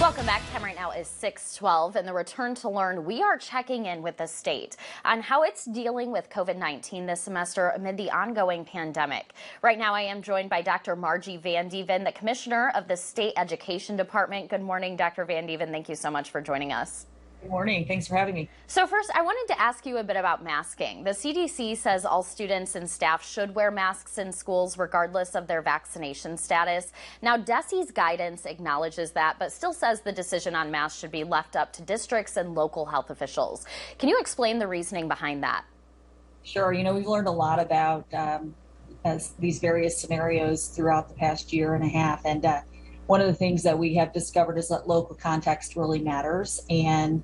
Welcome back. Time right now is 6:12, and the Return to Learn, we are checking in with the state on how it's dealing with COVID-19 this semester amid the ongoing pandemic. Right now, I am joined by Dr. Margie Van Dieven, the Commissioner of the State Education Department. Good morning, Dr. Van Dieven. Thank you so much for joining us. Good morning. Thanks for having me. So first, I wanted to ask you a bit about masking. The CDC says all students and staff should wear masks in schools regardless of their vaccination status. Now, DESE's guidance acknowledges that, but still says the decision on masks should be left up to districts and local health officials. Can you explain the reasoning behind that? Sure. We've learned a lot about these various scenarios throughout the past year and a half. And one of the things that we have discovered is that local context really matters. And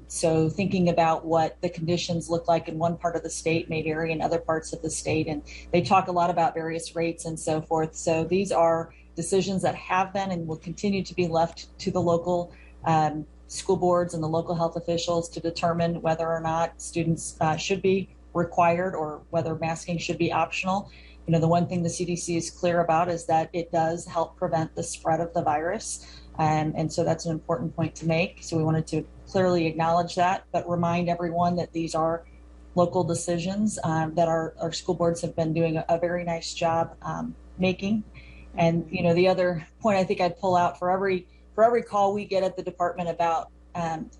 so thinking about what the conditions look like in one part of the state may vary in other parts of the state. And they talk a lot about various rates and so forth. So these are decisions that have been and will continue to be left to the local school boards and the local health officials to determine whether or not students should be required or whether masking should be optional. The one thing the CDC is clear about is that it does help prevent the spread of the virus. And so that's an important point to make. So we wanted to clearly acknowledge that, but remind everyone that these are local decisions that our school boards have been doing a very nice job making. And, the other point I think I'd pull out for every call we get at the department about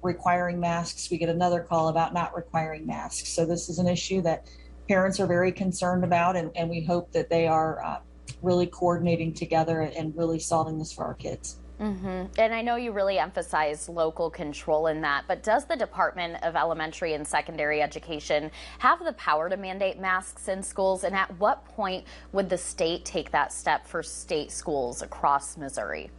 requiring masks, we get another call about not requiring masks. So this is an issue that parents are very concerned about, and we hope that they are really coordinating together and really solving this for our kids. And I know you really emphasize local control in that, but does the Department of Elementary and Secondary Education have the power to mandate masks in schools? And at what point would the state take that step for state schools across Missouri?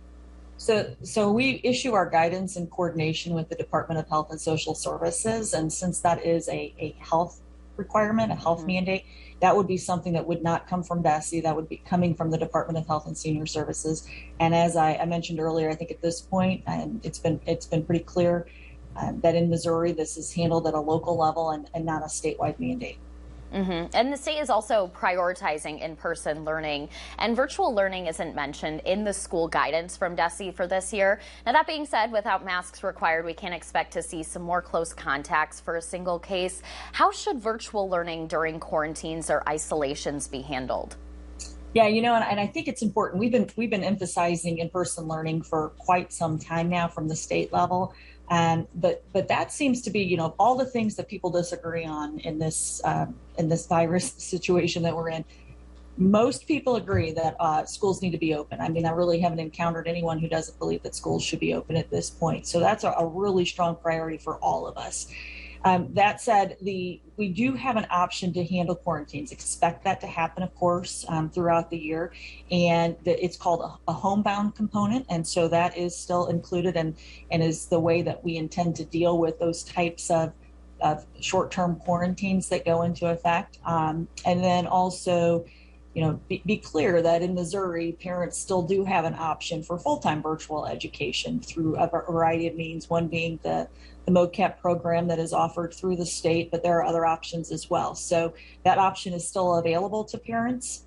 So we issue our guidance in coordination with the Department of Health and Social Services. And since that is a health requirement, a health mandate, that would be something that would not come from DESE. That would be coming from the Department of Health and Senior Services. And as I mentioned earlier, I think at this point, it's been pretty clear that in Missouri, this is handled at a local level and not a statewide mandate. And the state is also prioritizing in-person learning, and virtual learning isn't mentioned in the school guidance from DESE for this year. Now, that being said, without masks required, we can expect to see some more close contacts for a single case. How should virtual learning during quarantines or isolations be handled? Yeah, and I think it's important. We've been emphasizing in-person learning for quite some time now from the state level. But that seems to be, all the things that people disagree on in this virus situation that we're in. Most people agree that schools need to be open. I mean, I really haven't encountered anyone who doesn't believe that schools should be open at this point. So that's a really strong priority for all of us. That said, we do have an option to handle quarantines. Expect that to happen, of course, throughout the year. And it's called a homebound component. And so that is still included and is the way that we intend to deal with those types of short-term quarantines that go into effect. And then also, be clear that in Missouri, parents still do have an option for full-time virtual education through a variety of means, one being the MOCAP program that is offered through the state, but there are other options as well. So that option is still available to parents.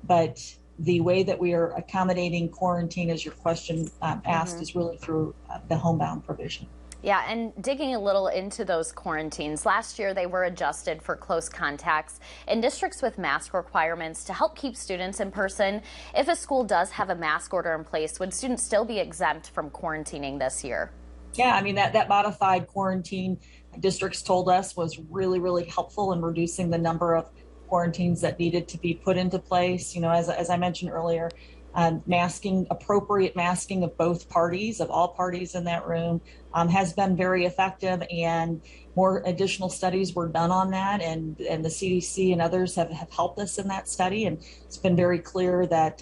But the way that we are accommodating quarantine, as your question asked, is really through the homebound provision. Yeah, and digging a little into those quarantines, last year they were adjusted for close contacts in districts with mask requirements to help keep students in person. If a school does have a mask order in place, would students still be exempt from quarantining this year? Yeah, I mean, that modified quarantine districts told us was really, really helpful in reducing the number of quarantines that needed to be put into place. As I mentioned earlier, appropriate masking of both parties, of all parties in that room, has been very effective, and more additional studies were done on that, and the CDC and others have helped us in that study, and it's been very clear that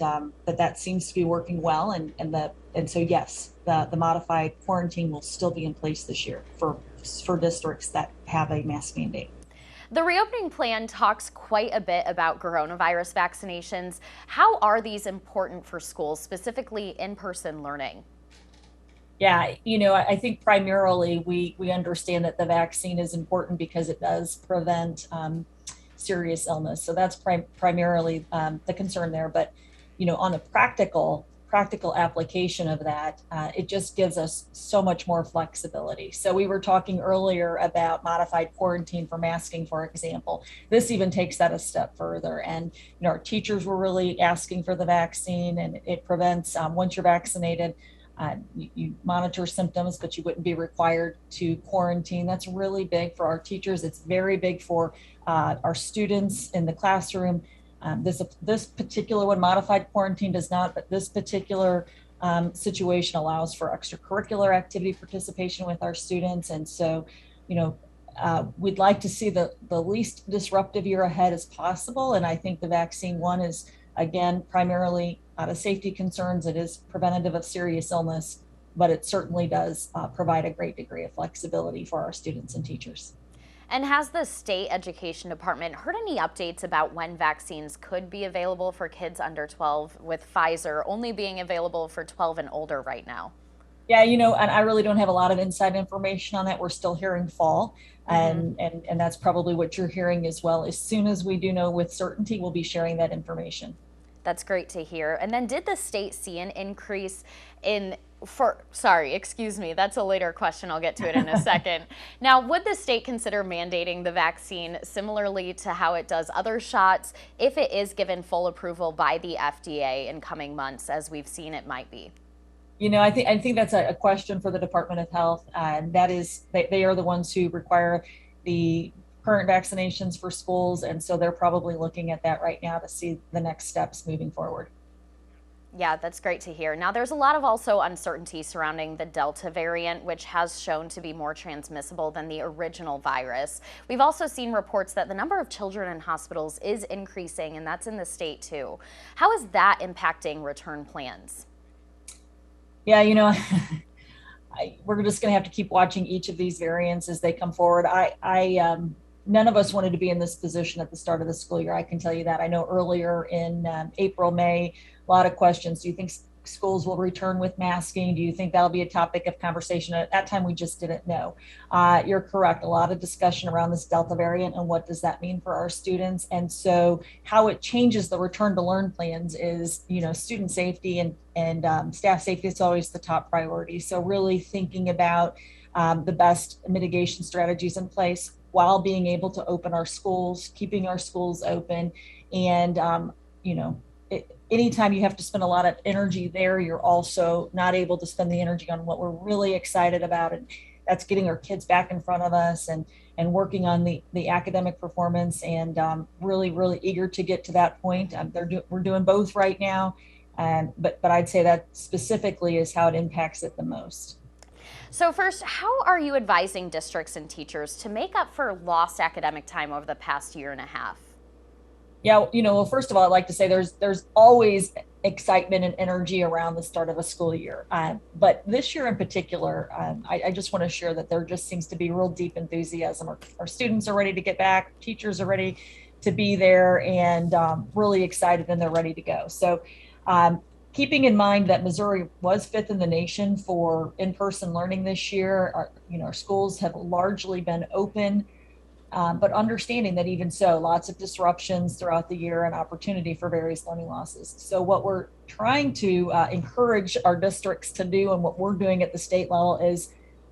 that seems to be working well, and so yes, the modified quarantine will still be in place this year for districts that have a mask mandate. The reopening plan talks quite a bit about coronavirus vaccinations. How are these important for schools, specifically in-person learning? Yeah, I think primarily we understand that the vaccine is important because it does prevent serious illness. So that's primarily the concern there. But, on a practical practical application of that, it just gives us so much more flexibility. So we were talking earlier about modified quarantine for masking, for example. This even takes that a step further. And our teachers were really asking for the vaccine, and it prevents, once you're vaccinated, you monitor symptoms, but you wouldn't be required to quarantine. That's really big for our teachers. It's very big for our students in the classroom. This particular one, modified quarantine, does not, but this particular situation allows for extracurricular activity participation with our students. And so, we'd like to see the least disruptive year ahead as possible. And I think the vaccine one is, again, primarily out of safety concerns. It is preventative of serious illness, but it certainly does provide a great degree of flexibility for our students and teachers. And has the state education department heard any updates about when vaccines could be available for kids under 12, with Pfizer only being available for 12 and older right now? Yeah, and I really don't have a lot of inside information on that. We're still hearing fall, and that's probably what you're hearing as well. As soon as we do know with certainty, we'll be sharing that information. That's great to hear. And then did the state see an increase in excuse me, that's a later question. I'll get to it in a second. Now, would the state consider mandating the vaccine similarly to how it does other shots if it is given full approval by the FDA in coming months, as we've seen it might be? I think that's a question for the Department of Health. That is, they are the ones who require the current vaccinations for schools, and so they're probably looking at that right now to see the next steps moving forward. Yeah, that's great to hear. Now, there's a lot of also uncertainty surrounding the Delta variant, which has shown to be more transmissible than the original virus. We've also seen reports that the number of children in hospitals is increasing, and that's in the state too. How is that impacting return plans? Yeah, we're just going to have to keep watching each of these variants as they come forward. None of us wanted to be in this position at the start of the school year. I can tell you that. I know earlier in April, May, a lot of questions. Do you think schools will return with masking? Do you think that'll be a topic of conversation? At that time, we just didn't know. You're correct. A lot of discussion around this Delta variant and what does that mean for our students. And so how it changes the return to learn plans is, student safety and staff safety is always the top priority. So really thinking about the best mitigation strategies in place while being able to open our schools, keeping our schools open. And, anytime you have to spend a lot of energy there, you're also not able to spend the energy on what we're really excited about. And that's getting our kids back in front of us and working on the academic performance, and really, really eager to get to that point. We're doing both right now. But I'd say that specifically is how it impacts it the most. So first, how are you advising districts and teachers to make up for lost academic time over the past year and a half? Yeah, well, first of all, I'd like to say there's always excitement and energy around the start of a school year. But this year in particular, I just want to share that there just seems to be real deep enthusiasm. Our students are ready to get back, teachers are ready to be there, and really excited, and they're ready to go. So keeping in mind that Missouri was 5th in the nation for in-person learning this year, our schools have largely been open. But understanding that even so, lots of disruptions throughout the year and opportunity for various learning losses. So what we're trying to encourage our districts to do, and what we're doing at the state level, is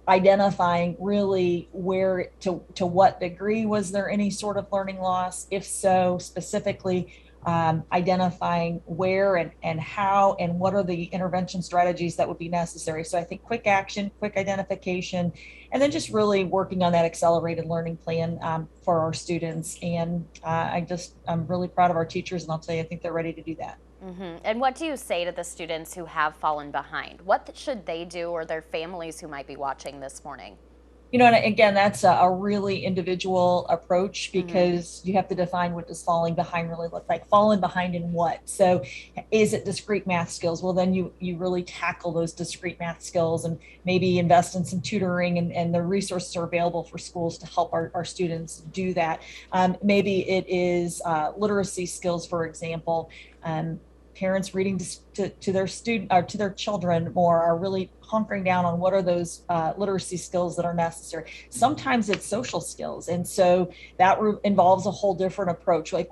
identifying really where, to what degree was there any sort of learning loss? If so, specifically identifying where and how and what are the intervention strategies that would be necessary. So I think quick action, quick identification, and then just really working on that accelerated learning plan for our students. And I'm really proud of our teachers, and I'll tell you, I think they're ready to do that. And what do you say to the students who have fallen behind? What should they do, or their families who might be watching this morning? And again, that's a really individual approach, because you have to define what does falling behind really look like. Falling behind in what? So is it discrete math skills? Well, then you really tackle those discrete math skills and maybe invest in some tutoring, and the resources are available for schools to help our students do that. Maybe it is literacy skills, for example. Parents reading to their student or to their children more, are really hunkering down on what are those literacy skills that are necessary. Sometimes it's social skills, and so that involves a whole different approach, like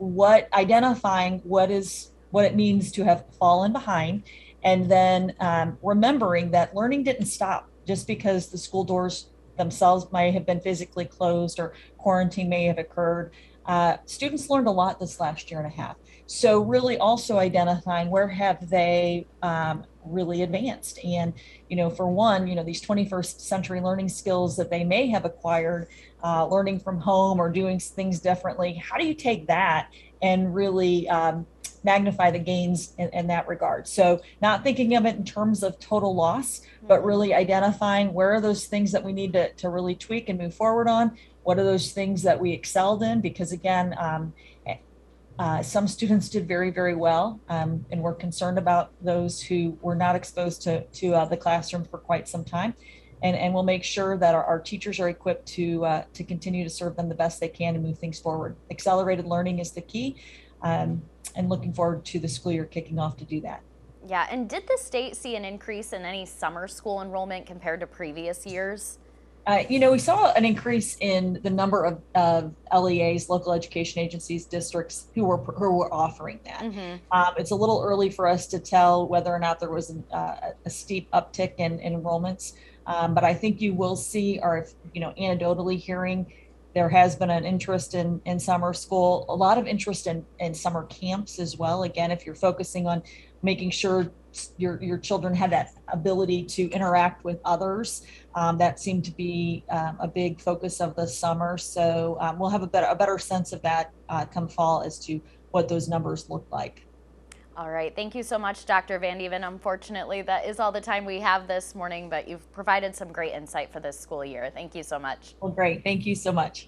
identifying what it means to have fallen behind, And then remembering that learning didn't stop just because the school doors themselves may have been physically closed or quarantine may have occurred. Students learned a lot this last year and a half. So really also identifying where have they really advanced. And, for one, these 21st century learning skills that they may have acquired, learning from home or doing things differently, how do you take that and really magnify the gains in that regard? So not thinking of it in terms of total loss, but really identifying where are those things that we need to really tweak and move forward on. What are those things that we excelled in? Because again, some students did very, very well, and we're concerned about those who were not exposed to the classroom for quite some time. And we'll make sure that our teachers are equipped to continue to serve them the best they can and move things forward. Accelerated learning is the key, and looking forward to the school year kicking off to do that. Yeah, and did the state see an increase in any summer school enrollment compared to previous years? We saw an increase in the number of LEAs, local education agencies, districts who were offering that. It's a little early for us to tell whether or not there was a steep uptick in enrollments, but I think you will see, or anecdotally hearing, there has been an interest in summer school, a lot of interest in summer camps as well. Again, if you're focusing on making sure your children have that ability to interact with others, that seemed to be a big focus of the summer. So we'll have a better sense of that come fall as to what those numbers look like. All right. Thank you so much, Dr. Van Dieven. Unfortunately, that is all the time we have this morning, but you've provided some great insight for this school year. Thank you so much. Well, great. Thank you so much.